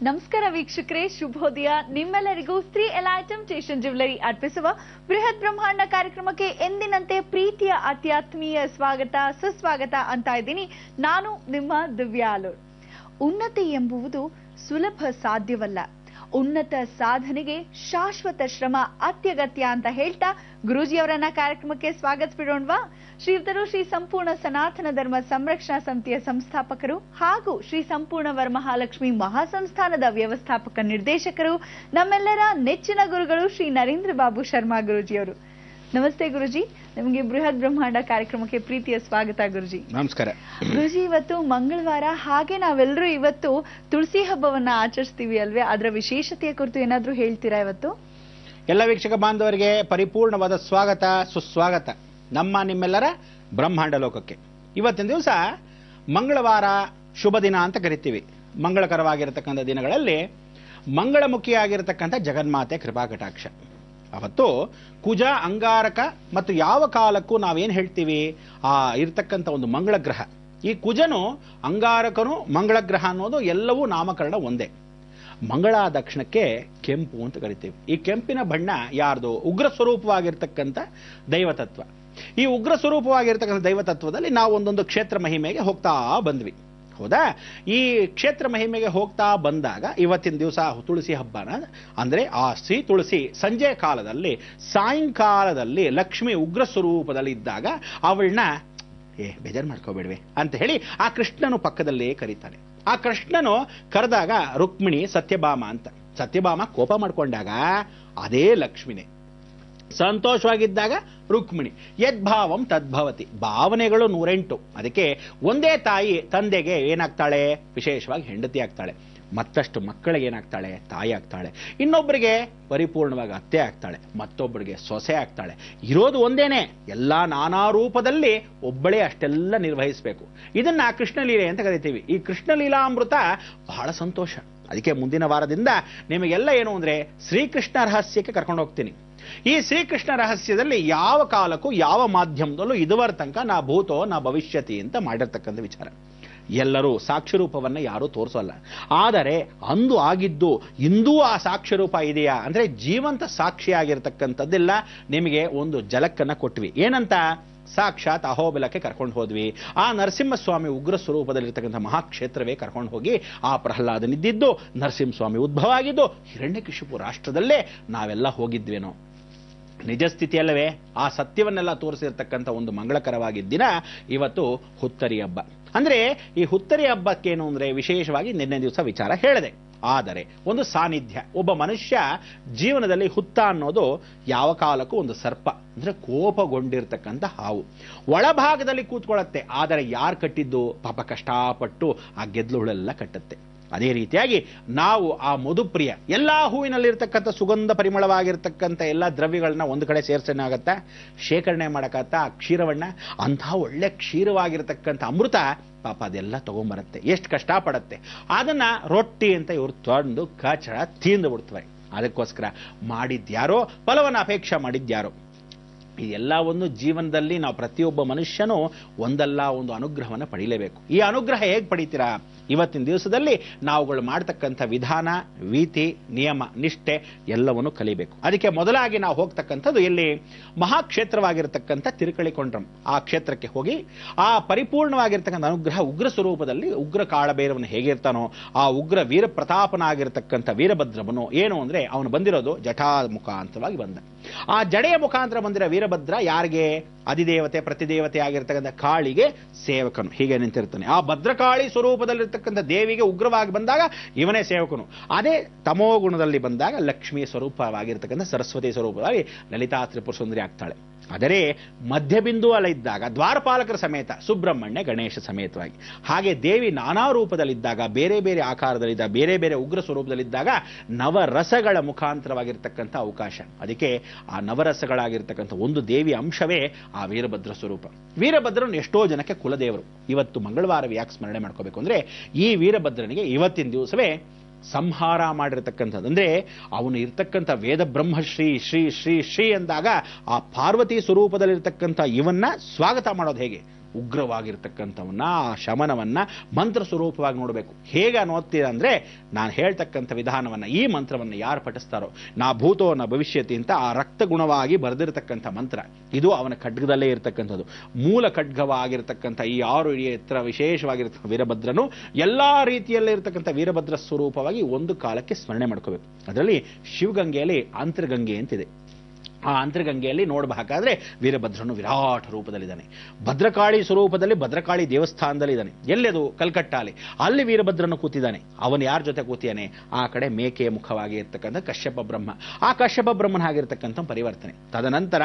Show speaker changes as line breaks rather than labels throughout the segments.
ನಮಸ್ಕಾರ ವೀಕ್ಷಕರೇ, ಶುಭೋದಯ. ನಿಮ್ಮೆಲ್ಲರಿಗೂ ಶ್ರೀ ಎಲೈಟಮ್ ಸ್ಟೇಷನ್ ಜ್ಯುವೆಲರಿ ಅರ್ಪಿಸುವ ಬೃಹತ್ ಬ್ರಹ್ಮಾಂಡ ಕಾರ್ಯಕ್ರಮಕ್ಕೆ ಎಂದಿನಂತೆ ಪ್ರೀತಿಯ ಅತ್ಯಾತ್ಮೀಯ ಸ್ವಾಗತ ಸುಸ್ವಾಗತ ಅಂತ ಇದ್ದೀನಿ. ನಾನು ನಿಮ್ಮ ದಿವ್ಯಾಲೂರ್. ಉನ್ನತಿ ಎಂಬುವುದು ಸುಲಭ ಸಾಧ್ಯವಲ್ಲ. ಉನ್ನತ ಸಾಧನೆಗೆ ಶಾಶ್ವತ ಶ್ರಮ ಅತ್ಯಗತ್ಯ ಅಂತ ಹೇಳ್ತಾ ಗುರೂಜಿಯವರನ್ನ ಕಾರ್ಯಕ್ರಮಕ್ಕೆ ಸ್ವಾಗತಿಸೋಣವಾ. ಶ್ರೀಯುತರು ಶ್ರೀ ಸಂಪೂರ್ಣ ಸನಾತನ ಧರ್ಮ ಸಂರಕ್ಷಣಾ ಸಮಿತಿಯ ಸಂಸ್ಥಾಪಕರು ಹಾಗೂ ಶ್ರೀ ಸಂಪೂರ್ಣ ವರಮಹಾಲಕ್ಷ್ಮಿ ಮಹಾಸಂಸ್ಥಾನದ ವ್ಯವಸ್ಥಾಪಕ ನಿರ್ದೇಶಕರು, ನಮ್ಮೆಲ್ಲರ ನೆಚ್ಚಿನ ಗುರುಗಳು ಶ್ರೀ ನರೇಂದ್ರ ಬಾಬು ಶರ್ಮಾ ಗುರೂಜಿಯವರು. ನಮಸ್ತೆ ಗುರುಜಿ, ನಿಮಗೆ ಬೃಹತ್ ಬ್ರಹ್ಮಾಂಡ ಕಾರ್ಯಕ್ರಮಕ್ಕೆ ಪ್ರೀತಿಯ ಸ್ವಾಗತ ಗುರುಜಿ.
ನಮಸ್ಕಾರ
ಗುರುಜಿ. ಇವತ್ತು ಮಂಗಳವಾರ, ಹಾಗೆ ನಾವೆಲ್ಲರೂ ಇವತ್ತು ತುಳಸಿ ಹಬ್ಬವನ್ನ ಆಚರಿಸ್ತೀವಿ ಅಲ್ವೇ? ಅದರ ವಿಶೇಷತೆಯ ಕುರಿತು ಏನಾದ್ರೂ ಹೇಳ್ತೀರಾ ಇವತ್ತು?
ಎಲ್ಲ ವೀಕ್ಷಕ ಬಾಂಧವರಿಗೆ ಪರಿಪೂರ್ಣವಾದ ಸ್ವಾಗತ ಸುಸ್ವಾಗತ ನಮ್ಮ ನಿಮ್ಮೆಲ್ಲರ ಬ್ರಹ್ಮಾಂಡ ಲೋಕಕ್ಕೆ. ಇವತ್ತಿನ ದಿವಸ ಮಂಗಳವಾರ, ಶುಭ ದಿನ ಅಂತ ಕರಿತೀವಿ. ಮಂಗಳಕರವಾಗಿರತಕ್ಕಂಥ ದಿನಗಳಲ್ಲಿ ಮಂಗಳಮುಖಿಯಾಗಿರತಕ್ಕಂಥ ಜಗನ್ಮಾತೆ ಕೃಪಾ ಕಟಾಕ್ಷ. ಅವತ್ತು ಕುಜ, ಅಂಗಾರಕ ಮತ್ತು ಯಾವ ಕಾಲಕ್ಕೂ ನಾವೇನು ಹೇಳ್ತೀವಿ, ಆ ಇರತಕ್ಕಂಥ ಒಂದು ಮಂಗಳ ಗ್ರಹ. ಈ ಕುಜನು, ಅಂಗಾರಕನು, ಮಂಗಳ ಗ್ರಹ ಅನ್ನೋದು ಎಲ್ಲವೂ ನಾಮಕರಣ ಒಂದೇ. ಮಂಗಳ ದಕ್ಷಿಣಕ್ಕೆ ಕೆಂಪು ಅಂತ ಕರಿತೀವಿ. ಈ ಕೆಂಪಿನ ಬಣ್ಣ ಯಾರ್ದು? ಉಗ್ರ ಸ್ವರೂಪವಾಗಿರ್ತಕ್ಕಂಥ ದೈವತತ್ವ. ಈ ಉಗ್ರ ಸ್ವರೂಪವಾಗಿರ್ತಕ್ಕಂಥ ದೈವತತ್ವದಲ್ಲಿ ನಾವು ಒಂದೊಂದು ಕ್ಷೇತ್ರ ಮಹಿಮೆಗೆ ಹೋಗ್ತಾ ಬಂದ್ವಿ, ಹೌದಾ? ಈ ಕ್ಷೇತ್ರ ಮಹಿಮೆಗೆ ಹೋಗ್ತಾ ಬಂದಾಗ ಇವತ್ತಿನ ದಿವಸ ತುಳಸಿ ಹಬ್ಬನ, ಅಂದ್ರೆ ಆ ಶ್ರೀ ತುಳಸಿ ಸಂಜೆ ಕಾಲದಲ್ಲಿ, ಸಾಯಂಕಾಲದಲ್ಲಿ ಲಕ್ಷ್ಮಿ ಉಗ್ರ ಸ್ವರೂಪದಲ್ಲಿ ಇದ್ದಾಗ ಅವಳನ್ನ ಬೇಜಾರು ಮಾಡ್ಕೋಬೇಡ್ವೆ ಅಂತ ಹೇಳಿ ಆ ಕೃಷ್ಣನು ಪಕ್ಕದಲ್ಲೇ ಕರೀತಾನೆ. ಆ ಕೃಷ್ಣನು ಕರೆದಾಗ ರುಕ್ಮಿಣಿ ಸತ್ಯಭಾಮ ಅಂತ. ಸತ್ಯಭಾಮ ಕೋಪ ಮಾಡ್ಕೊಂಡಾಗ ಅದೇ ಲಕ್ಷ್ಮಿನೇ, ಸಂತೋಷವಾಗಿದ್ದಾಗ ರುಕ್ಮಿಣಿ. ಯದ್ಭಾವಂ ತದ್ಭವತಿ. ಭಾವನೆಗಳು 108. ಅದಕ್ಕೆ ಒಂದೇ ತಾಯಿ ತಂದೆಗೆ ಏನಾಗ್ತಾಳೆ? ವಿಶೇಷವಾಗಿ ಹೆಂಡತಿ ಆಗ್ತಾಳೆ. ಮತ್ತಷ್ಟು ಮಕ್ಕಳಿಗೆ ಏನಾಗ್ತಾಳೆ? ತಾಯಿ ಆಗ್ತಾಳೆ. ಇನ್ನೊಬ್ಬರಿಗೆ ಪರಿಪೂರ್ಣವಾಗಿ ಅತ್ತೆ ಆಗ್ತಾಳೆ, ಮತ್ತೊಬ್ಬರಿಗೆ ಸೊಸೆ ಆಗ್ತಾಳೆ. ಇರೋದು ಒಂದೇನೆ, ಎಲ್ಲಾ ನಾನಾ ರೂಪದಲ್ಲಿ ಒಬ್ಬಳೇ ಅಷ್ಟೆಲ್ಲ ನಿರ್ವಹಿಸಬೇಕು. ಇದನ್ನ ಕೃಷ್ಣಲೀಲೆ ಅಂತ ಕರಿತೀವಿ. ಈ ಕೃಷ್ಣಲೀಲಾಮೃತ ಬಹಳ ಸಂತೋಷ. ಅದಕ್ಕೆ ಮುಂದಿನ ವಾರದಿಂದ ನಿಮಗೆಲ್ಲ ಏನು ಅಂದ್ರೆ ಶ್ರೀಕೃಷ್ಣ ರಹಸ್ಯಕ್ಕೆ ಕರ್ಕೊಂಡು ಹೋಗ್ತೀನಿ. ಈ ಶ್ರೀಕೃಷ್ಣ ರಹಸ್ಯದಲ್ಲಿ ಯಾವ ಕಾಲಕ್ಕೂ ಯಾವ ಮಾಧ್ಯಮದಲ್ಲೂ ಇದುವರ ತನಕ ನಾ ಭೂತೋ ನಾ ಭವಿಷ್ಯತಿ ಅಂತ ಮಾಡಿರ್ತಕ್ಕಂಥ ವಿಚಾರ. ಎಲ್ಲರೂ ಸಾಕ್ಷಿ ರೂಪವನ್ನ ಯಾರೂ ತೋರಿಸೋಲ್ಲ. ಆದರೆ ಅಂದು ಆಗಿದ್ದು ಇಂದೂ ಆ ಸಾಕ್ಷಿ ರೂಪ ಇದೆಯಾ ಅಂದ್ರೆ ಜೀವಂತ ಸಾಕ್ಷಿಯಾಗಿರ್ತಕ್ಕಂಥದ್ದೆಲ್ಲ ನಿಮಗೆ ಒಂದು ಜಲಕ್ಕನ್ನ ಕೊಟ್ವಿ. ಏನಂತ? ಸಾಕ್ಷಾತ್ ಅಹೋಬಿಲಕ್ಕೆ ಕರ್ಕೊಂಡು ಹೋದ್ವಿ. ಆ ನರಸಿಂಹಸ್ವಾಮಿ ಉಗ್ರ ಸ್ವರೂಪದಲ್ಲಿರ್ತಕ್ಕಂಥ ಮಹಾಕ್ಷೇತ್ರವೇ ಕರ್ಕೊಂಡು ಹೋಗಿ ಆ ಪ್ರಹ್ಲಾದನಿದ್ದಿದ್ದು, ನರಸಿಂಹಸ್ವಾಮಿ ಉದ್ಭವ ಆಗಿದ್ದು ಹಿರಣ್ಯಕಶಿಪು ರಾಷ್ಟ್ರದಲ್ಲೇ ನಾವೆಲ್ಲ ಹೋಗಿದ್ವೇನೋ. ನಿಜ ಸ್ಥಿತಿಯಲ್ಲವೇ? ಆ ಸತ್ಯವನ್ನೆಲ್ಲ ತೋರಿಸಿರ್ತಕ್ಕಂಥ ಒಂದು ಮಂಗಳಕರವಾಗಿದ್ದ ದಿನ ಇವತ್ತು ಹುತ್ತರಿ ಹಬ್ಬ. ಅಂದ್ರೆ ಈ ಹುತ್ತರಿ ಹಬ್ಬಕ್ಕೇನು ಅಂದ್ರೆ ವಿಶೇಷವಾಗಿ ನಿನ್ನೆ ದಿವಸ ವಿಚಾರ ಹೇಳಿದೆ. ಆದರೆ ಒಂದು ಸಾನ್ನಿಧ್ಯ, ಒಬ್ಬ ಮನುಷ್ಯ ಜೀವನದಲ್ಲಿ ಹುತ್ತ ಅನ್ನೋದು ಯಾವ ಕಾಲಕ್ಕೂ ಒಂದು ಸರ್ಪ, ಅಂದ್ರೆ ಕೋಪಗೊಂಡಿರ್ತಕ್ಕಂಥ ಹಾವು. ಒಳಭಾಗದಲ್ಲಿ ಕೂತ್ಕೊಳ್ಳುತ್ತೆ, ಆದರೆ ಯಾರು ಕಟ್ಟಿದ್ದು? ಪಾಪ ಕಷ್ಟಪಟ್ಟು ಆ ಗೆದ್ಲುಗಳೆಲ್ಲ ಕಟ್ಟುತ್ತೆ. ಅದೇ ರೀತಿಯಾಗಿ ನಾವು ಆ ಮಧುಪ್ರಿಯ, ಎಲ್ಲಾ ಹೂವಿನಲ್ಲಿರ್ತಕ್ಕಂಥ ಸುಗಂಧ ಪರಿಮಳವಾಗಿರ್ತಕ್ಕಂಥ ಎಲ್ಲ ದ್ರವ್ಯಗಳನ್ನ ಒಂದು ಕಡೆ ಸೇರ್ಸೋಣಾಗತ್ತಾ? ಶೇಖರಣೆ ಮಾಡಕತ್ತಾ ಆ ಕ್ಷೀರವನ್ನ? ಅಂಥ ಒಳ್ಳೆ ಕ್ಷೀರವಾಗಿರ್ತಕ್ಕಂಥ ಅಮೃತ ಪಾಪ ಅದೆಲ್ಲ ತಗೊಂಬರುತ್ತೆ. ಎಷ್ಟು ಕಷ್ಟಪಡತ್ತೆ. ಅದನ್ನ ರೊಟ್ಟಿ ಅಂತ ಇವರು ತೊಂದು ಕಚಡ ತಿಂದು ಬಿಡ್ತವೆ. ಅದಕ್ಕೋಸ್ಕರ ಮಾಡಿದ್ಯಾರೋ, ಫಲವನ್ನು ಅಪೇಕ್ಷೆ ಮಾಡಿದ್ಯಾರೋ. ಇದೆಲ್ಲ ಒಂದು ಜೀವನದಲ್ಲಿ ನಾವು ಪ್ರತಿಯೊಬ್ಬ ಮನುಷ್ಯನೂ ಒಂದಲ್ಲ ಒಂದು ಅನುಗ್ರಹವನ್ನು ಪಡೀಲೇಬೇಕು. ಈ ಅನುಗ್ರಹ ಹೇಗೆ ಪಡಿತೀರಾ? ಇವತ್ತಿನ ದಿವಸದಲ್ಲಿ ನಾವುಗಳು ಮಾಡ್ತಕ್ಕಂಥ ವಿಧಾನ, ರೀತಿ, ನಿಯಮ, ನಿಷ್ಠೆ ಎಲ್ಲವನ್ನು ಕಲಿಬೇಕು. ಅದಕ್ಕೆ ಮೊದಲಾಗಿ ನಾವು ಹೋಗ್ತಕ್ಕಂಥದ್ದು ಎಲ್ಲಿ? ಮಹಾಕ್ಷೇತ್ರವಾಗಿರ್ತಕ್ಕಂಥ ತಿರುಕಳಿಕೊಂಡ್ರಂ. ಆ ಕ್ಷೇತ್ರಕ್ಕೆ ಹೋಗಿ ಆ ಪರಿಪೂರ್ಣವಾಗಿರ್ತಕ್ಕಂಥ ಅನುಗ್ರಹ ಉಗ್ರ ಸ್ವರೂಪದಲ್ಲಿ, ಉಗ್ರ ಕಾಳಬೇರವನು ಹೇಗಿರ್ತಾನೋ ಆ ಉಗ್ರ ವೀರ ಪ್ರತಾಪನಾಗಿರ್ತಕ್ಕಂಥ ವೀರಭದ್ರವನು ಏನು ಅಂದ್ರೆ ಅವನು ಬಂದಿರೋದು ಜಟಾ ಮುಖಾಂತರವಾಗಿ ಬಂದ. ಆ ಜಡೆಯ ಮುಖಾಂತರ ಬಂದಿರೋ ವೀರಭದ್ರ ಯಾರಿಗೆ? ಅಧಿದೇವತೆ ಪ್ರತಿದೇವತೆ ಆಗಿರ್ತಕ್ಕಂಥ ಕಾಳಿಗೆ ಸೇವಕನು. ಹೀಗೆ ನಿಂತಿರ್ತಾನೆ. ಆ ಭದ್ರಕಾಳಿ ಸ್ವರೂಪದಲ್ಲಿರ್ತಕ್ಕಂಥ ದೇವಿಗೆ ಉಗ್ರವಾಗಿ ಬಂದಾಗ ಇವನೇ ಸೇವಕನು. ಅದೇ ತಮೋ ಗುಣದಲ್ಲಿ ಬಂದಾಗ ಲಕ್ಷ್ಮಿಯ ಸ್ವರೂಪವಾಗಿರ್ತಕ್ಕಂಥ ಸರಸ್ವತಿ ಸ್ವರೂಪವಾಗಿ ಲಲಿತಾ ತ್ರಿಪುರ ಸುಂದರಿ ಆಗ್ತಾಳೆ. ಆದರೆ ಮಧ್ಯಬಿಂದು ಅಲ್ಲ ಇದ್ದಾಗ ದ್ವಾರಪಾಲಕರ ಸಮೇತ ಸುಬ್ರಹ್ಮಣ್ಯ ಗಣೇಶ ಸಮೇತವಾಗಿ, ಹಾಗೆ ದೇವಿ ನಾನಾ ರೂಪದಲ್ಲಿದ್ದಾಗ, ಬೇರೆ ಬೇರೆ ಆಕಾರದಲ್ಲಿದ್ದಾಗ, ಬೇರೆ ಬೇರೆ ಉಗ್ರ ಸ್ವರೂಪದಲ್ಲಿದ್ದಾಗ ನವರಸಗಳ ಮುಖಾಂತರವಾಗಿರ್ತಕ್ಕಂಥ ಅವಕಾಶ. ಅದಕ್ಕೆ ಆ ನವರಸಗಳಾಗಿರ್ತಕ್ಕಂಥ ಒಂದು ದೇವಿ ಅಂಶವೇ ಆ ವೀರಭದ್ರ ಸ್ವರೂಪ. ವೀರಭದ್ರನು ಎಷ್ಟೋ ಜನಕ್ಕೆ ಕುಲದೇವರು. ಇವತ್ತು ಮಂಗಳವಾರ ಯಾಕೆ ಸ್ಮರಣೆ ಮಾಡ್ಕೋಬೇಕು ಅಂದ್ರೆ ಈ ವೀರಭದ್ರನಿಗೆ ಇವತ್ತಿನ ದಿವಸವೇ ಸಂಹಾರ ಮಾಡಿರತಕ್ಕಂಥದ್ದು. ಅಂದ್ರೆ ಅವನು ಇರ್ತಕ್ಕಂಥ ವೇದ ಬ್ರಹ್ಮಶ್ರೀ ಶ್ರೀ ಶ್ರೀ ಶ್ರೀ ಅಂದಾಗ ಆ ಪಾರ್ವತಿ ಸ್ವರೂಪದಲ್ಲಿರ್ತಕ್ಕಂಥ ಇವನ್ನ ಸ್ವಾಗತ ಮಾಡೋದು ಹೇಗೆ? ಉಗ್ರವಾಗಿರ್ತಕ್ಕಂಥವನ್ನ, ಆ ಶಮನವನ್ನ ಮಂತ್ರ ಸ್ವರೂಪವಾಗಿ ನೋಡಬೇಕು. ಹೇಗೆ ಅನ್ನೋತೀರ ಅಂದ್ರೆ, ನಾನು ಹೇಳ್ತಕ್ಕಂಥ ವಿಧಾನವನ್ನ, ಈ ಮಂತ್ರವನ್ನು ಯಾರು ಪಠಿಸ್ತಾರೋ, ನಾ ಭೂತೋ ನ ಭವಿಷ್ಯತಿ ಅಂತ ಆ ರಕ್ತ ಗುಣವಾಗಿ ಬರೆದಿರತಕ್ಕಂಥ ಮಂತ್ರ, ಇದು ಅವನ ಖಡ್ಗದಲ್ಲೇ ಇರತಕ್ಕಂಥದ್ದು. ಮೂಲ ಖಡ್ಗವಾಗಿರ್ತಕ್ಕಂಥ ಈ 6 ಅಡಿ ಎತ್ತರ ವಿಶೇಷವಾಗಿರ್ತಕ್ಕಂಥ ವೀರಭದ್ರನು ಎಲ್ಲಾ ರೀತಿಯಲ್ಲೇ ಇರತಕ್ಕಂಥ ವೀರಭದ್ರ ಸ್ವರೂಪವಾಗಿ ಒಂದು ಕಾಲಕ್ಕೆ ಸ್ಮರಣೆ ಮಾಡ್ಕೋಬೇಕು. ಅದರಲ್ಲಿ ಶಿವಗಂಗೆಯಲ್ಲಿ ಅಂತರ್ಗಂಗೆ ಅಂತಿದೆ. ಆ ಅಂತರ್ಗಂಗೆಯಲ್ಲಿ ನೋಡಬೇಕಾದ್ರೆ ವೀರಭದ್ರನು ವಿರಾಟ ರೂಪದಲ್ಲಿದ್ದಾನೆ. ಭದ್ರಕಾಳಿ ಸ್ವರೂಪದಲ್ಲಿ ಭದ್ರಕಾಳಿ ದೇವಸ್ಥಾನದಲ್ಲಿ ಇದ್ದಾನೆ. ಎಲ್ಲೆದು? ಕಲ್ಕಟ್ಟಾಲಿ. ಅಲ್ಲಿ ವೀರಭದ್ರನು ಕೂತಿದ್ದಾನೆ. ಅವನು ಯಾರ ಜೊತೆ ಕೂತಿಯಾನೆ? ಆ ಕಡೆ ಮೇಕೆಯ ಮುಖವಾಗಿ ಇರ್ತಕ್ಕಂಥ ಕಶ್ಯಪ ಬ್ರಹ್ಮ. ಆ ಕಶ್ಯಪ ಬ್ರಹ್ಮನ ಆಗಿರ್ತಕ್ಕಂಥ ಪರಿವರ್ತನೆ. ತದನಂತರ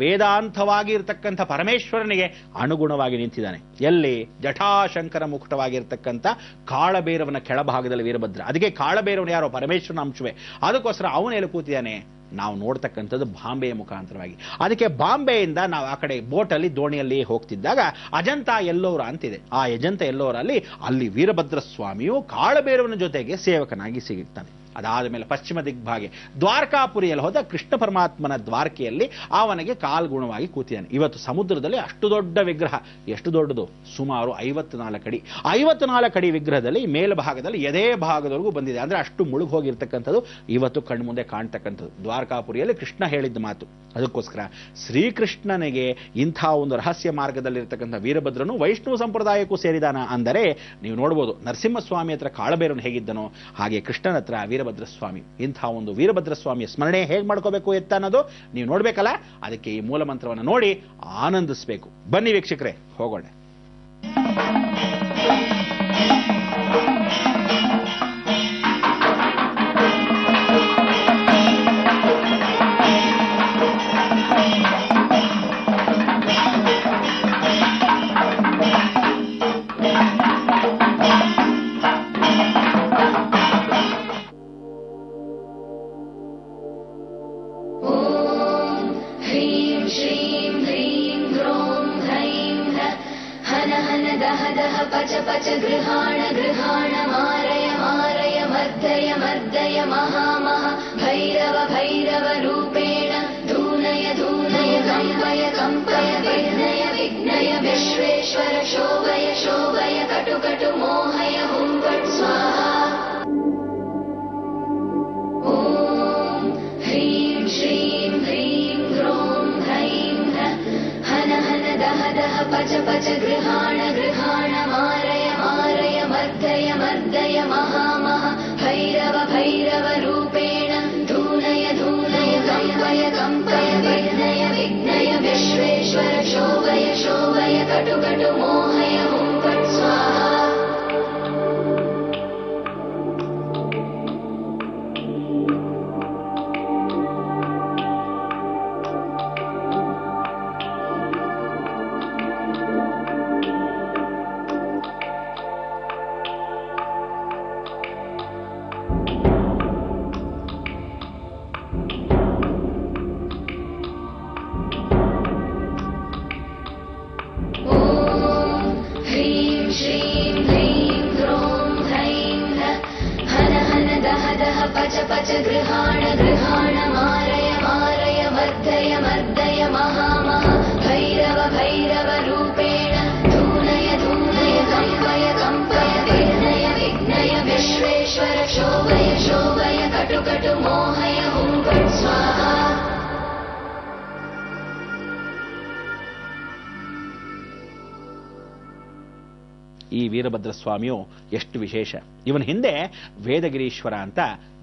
ವೇದಾಂತವಾಗಿ ಇರ್ತಕ್ಕಂಥ ಪರಮೇಶ್ವರನಿಗೆ ಅನುಗುಣವಾಗಿ ನಿಂತಿದ್ದಾನೆ. ಎಲ್ಲಿ? ಜಟಾಶಂಕರ ಮುಕುಟವಾಗಿರ್ತಕ್ಕಂಥ ಕಾಳಬೇರವನ ಕೆಳಭಾಗದಲ್ಲಿ ವೀರಭದ್ರ. ಅದಕ್ಕೆ ಕಾಳಬೇರವನು ಯಾರೋ? ಪರಮೇಶ್ವರನ ಅಂಶವೇ. ಅದಕ್ಕೋಸ್ಕರ ಅವನೆಲ್ಲಿ ಕೂತಿದ್ದಾನೆ? ನಾವು ನೋಡ್ತಕ್ಕಂಥದ್ದು ಬಾಂಬೆಯ ಮುಖಾಂತರವಾಗಿ. ಅದಕ್ಕೆ ಬಾಂಬೆಯಿಂದ ನಾವು ಆ ಕಡೆ ಬೋಟಲ್ಲಿ ದೋಣಿಯಲ್ಲಿ ಹೋಗ್ತಿದ್ದಾಗ ಅಜಂತ ಎಲ್ಲೋರ ಅಂತಿದೆ. ಆ ಅಜಂತ ಎಲ್ಲೋರಲ್ಲಿ ಅಲ್ಲಿ ವೀರಭದ್ರ ಸ್ವಾಮಿಯು ಕಾಳಬೇರವನ ಜೊತೆಗೆ ಸೇವಕನಾಗಿ ಸಿಗುತ್ತಾನೆ. ಅದಾದ ಮೇಲೆ ಪಶ್ಚಿಮ ದಿಗ್ಭಾಗೆ ದ್ವಾರಕಾಪುರಿಯಲ್ಲಿ ಹೋದ ಕೃಷ್ಣ ಪರಮಾತ್ಮನ ದ್ವಾರಕೆಯಲ್ಲಿ ಅವನಿಗೆ ಕಾಲ್ಗುಣವಾಗಿ ಕೂತಿದ್ದಾನೆ. ಇವತ್ತು ಸಮುದ್ರದಲ್ಲಿ ಅಷ್ಟು ದೊಡ್ಡ ವಿಗ್ರಹ, ಎಷ್ಟು ದೊಡ್ಡದು? ಸುಮಾರು 54 ಅಡಿ. 54 ಅಡಿ ವಿಗ್ರಹದಲ್ಲಿ ಮೇಲ್ಭಾಗದಲ್ಲಿ ಎದೆ ಭಾಗದವರೆಗೂ ಬಂದಿದೆ. ಅಂದ್ರೆ ಅಷ್ಟು ಮುಳುಗಿ ಹೋಗಿರ್ತಕ್ಕಂಥದ್ದು ಇವತ್ತು ಕಣ್ಮುಂದೆ ಕಾಣ್ತಕ್ಕಂಥದ್ದು. ದ್ವಾರಕಾಪುರಿಯಲ್ಲಿ ಕೃಷ್ಣ ಹೇಳಿದ್ದ ಮಾತು. ಅದಕ್ಕೋಸ್ಕರ ಶ್ರೀಕೃಷ್ಣನಿಗೆ ಇಂಥ ಒಂದು ರಹಸ್ಯ ಮಾರ್ಗದಲ್ಲಿರ್ತಕ್ಕಂಥ ವೀರಭದ್ರನು ವೈಷ್ಣವ ಸಂಪ್ರದಾಯಕ್ಕೂ ಸೇರಿದಾನ ಅಂದರೆ ನೀವು ನೋಡ್ಬೋದು. ನರಸಿಂಹಸ್ವಾಮಿ ಹತ್ರ ಕಾಳಬೇರನು ಹೇಗಿದ್ದನೋ ಹಾಗೆ ಕೃಷ್ಣನ ಹತ್ರ ವೀರಭದ್ರ ಸ್ವಾಮಿ. ಇಂಥ ಒಂದು ವೀರಭದ್ರ ಸ್ವಾಮಿಯ ಸ್ಮರಣೆ ಹೇಗೆ ಮಾಡ್ಕೋಬೇಕು ಎತ್ತ ಅನ್ನೋದು ನೀವು ನೋಡ್ಬೇಕಲ್ಲ. ಅದಕ್ಕೆ ಈ ಮೂಲ ಮಂತ್ರವನ್ನು ನೋಡಿ ಆನಂದಿಸಬೇಕು. ಬನ್ನಿ ವೀಕ್ಷಕರೇ, ಹೋಗೋಣ.
पच पच गृहाण गृहाण मारय मारय मर्दय मर्दय महामह भैरव भैरव रूपेण धूनय धूनय कंपय कंपय विघ्नय विघ्नय विश्वेश्वर शोभय शोभय कटु कटु मोहय हुं फट् स्वाहा। ॐ ह्रीं श्रीं ह्रीं ह्रों ह्रैं ह्रः हन हन दह दह पच पच गृहाण गृहाण मारय मारय मर्दय मर्दय महामह भैरव भैरव रूपेण धूनय धूनय कंपय कंपय विघ्नय विघ्नय विश्वेश्वर शोभय शोभय कटु कटु मोहय हुं फट् स्वाहा। पच पच गृहाण गृहाण मारय मारय मर्दय मर्दय महामह भैरव भैरव रूपेण धूनय धूनय कंपय कंपय विघ्नय विघ्नय विश्वेश्वर शोभय शोभय कटु कटु मोहय हुं फट् स्वाहा।
ಈ ವೀರಭದ್ರ ಸ್ವಾಮಿಯು ಎಷ್ಟು ವಿಶೇಷ. ಇವನ ಹಿಂದೆ ವೇದಗಿರೀಶ್ವರ ಅಂತ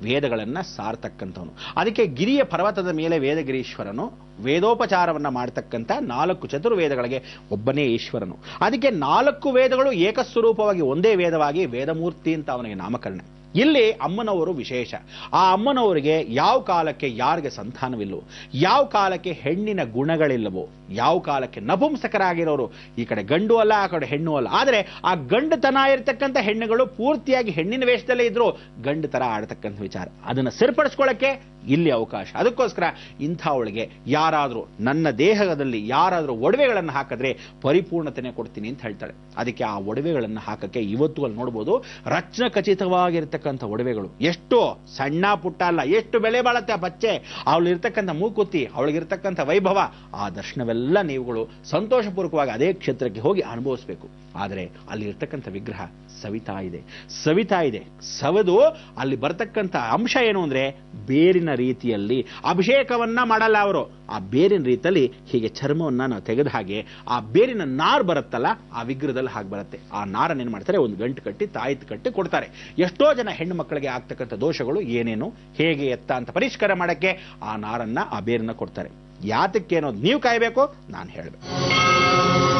ವೇದಗಳನ್ನ ಸಾರ್ತಕ್ಕಂಥವನು. ಅದಕ್ಕೆ ಗಿರಿಯ ಪರ್ವತದ ಮೇಲೆ ವೇದಗಿರೀಶ್ವರನು ವೇದೋಪಚಾರವನ್ನ ಮಾಡತಕ್ಕಂಥ 4 ಚತುರ್ವೇದಗಳಿಗೆ ಒಬ್ಬನೇ ಈಶ್ವರನು. ಅದಕ್ಕೆ 4 ವೇದಗಳು ಏಕಸ್ವರೂಪವಾಗಿ ಒಂದೇ ವೇದವಾಗಿ ವೇದಮೂರ್ತಿ ಅಂತ ಅವನಿಗೆ ನಾಮಕರಣ. ಇಲ್ಲಿ ಅಮ್ಮನವರು ವಿಶೇಷ. ಆ ಅಮ್ಮನವರಿಗೆ ಯಾವ ಕಾಲಕ್ಕೆ ಯಾರಿಗೆ ಸಂತಾನವಿಲ್ಲವೋ, ಯಾವ ಕಾಲಕ್ಕೆ ಹೆಣ್ಣಿನ ಗುಣಗಳಿಲ್ಲವೋ, ಯಾವ ಕಾಲಕ್ಕೆ ನಪುಂಸಕರಾಗಿರೋರು, ಈ ಕಡೆ ಗಂಡು ಅಲ್ಲ ಆ ಕಡೆ ಹೆಣ್ಣು ಅಲ್ಲ, ಆದರೆ ಆ ಗಂಡುತನ ಇರತಕ್ಕಂಥ ಹೆಣ್ಣುಗಳು ಪೂರ್ತಿಯಾಗಿ ಹೆಣ್ಣಿನ ವೇಷದಲ್ಲೇ ಇದ್ರು ಗಂಡು ತರ ಆಡತಕ್ಕಂಥ ವಿಚಾರ, ಅದನ್ನು ಸರಿಪಡಿಸ್ಕೊಳ್ಳಕ್ಕೆ ಇಲ್ಲಿ ಅವಕಾಶ. ಅದಕ್ಕೋಸ್ಕರ ಇಂಥವಳಿಗೆ ಯಾರಾದರೂ ನನ್ನ ದೇಹದಲ್ಲಿ ಯಾರಾದರೂ ಒಡವೆಗಳನ್ನು ಹಾಕಿದ್ರೆ ಪರಿಪೂರ್ಣತೆನೆ ಕೊಡ್ತೀನಿ ಅಂತ ಹೇಳ್ತಾಳೆ. ಅದಕ್ಕೆ ಆ ಒಡವೆಗಳನ್ನು ಹಾಕಕ್ಕೆ ಇವತ್ತು ಅಲ್ಲಿ ನೋಡ್ಬೋದು ರತ್ನ ಖಚಿತವಾಗಿರ್ತಕ್ಕಂಥ ಒಡವೆಗಳು. ಎಷ್ಟು ಸಣ್ಣ ಪುಟ್ಟ ಅಲ್ಲ, ಎಷ್ಟು ಬೆಲೆ ಬಾಳತ್ತೆ ಆ ಬಚ್ಚೆ, ಅವಳಿರ್ತಕ್ಕಂಥ ಮೂಕುತಿ, ಅವಳಿಗಿರ್ತಕ್ಕಂಥ ವೈಭವ, ಆ ದರ್ಶನವೆಲ್ಲ ಎಲ್ಲ ನೀವುಗಳು ಸಂತೋಷಪೂರ್ವಕವಾಗಿ ಅದೇ ಕ್ಷೇತ್ರಕ್ಕೆ ಹೋಗಿ ಅನುಭವಿಸಬೇಕು. ಆದರೆ ಅಲ್ಲಿ ಇರ್ತಕ್ಕಂಥ ವಿಗ್ರಹ ಸವಿತಾ ಇದೆ. ಸವೆದು ಅಲ್ಲಿ ಬರ್ತಕ್ಕಂಥ ಅಂಶ ಏನು ಅಂದ್ರೆ ಬೇರಿನ ರೀತಿಯಲ್ಲಿ ಅಭಿಷೇಕವನ್ನ ಮಾಡಲ್ಲ ಅವರು. ಆ ಬೇರಿನ ರೀತಿಯಲ್ಲಿ ಹೀಗೆ ಚರ್ಮವನ್ನ ನಾವು ತೆಗೆದ ಹಾಗೆ ಆ ಬೇರಿನ ನಾರು ಬರುತ್ತಲ್ಲ, ಆ ವಿಗ್ರಹದಲ್ಲಿ ಹಾಗೆ ಬರುತ್ತೆ. ಆ ನಾರನ್ನು ಏನು ಮಾಡ್ತಾರೆ, ಒಂದು ಗಂಟು ಕಟ್ಟಿ ತಾಯಿತು ಕಟ್ಟಿ ಕೊಡ್ತಾರೆ. ಎಷ್ಟೋ ಜನ ಹೆಣ್ಣು ಮಕ್ಕಳಿಗೆ ಆಗ್ತಕ್ಕಂಥ ದೋಷಗಳು ಏನೇನು ಹೇಗೆ ಎತ್ತ ಅಂತ ಪರಿಷ್ಕಾರ ಮಾಡಕ್ಕೆ ಆ ನಾರನ್ನ ಆ ಬೇರನ್ನ ಕೊಡ್ತಾರೆ. ಯಾತಕ್ಕೆ ಅನ್ನೋದು ನೀವು ಕಾಯಬೇಕು, ನಾನು ಹೇಳಬೇಕು.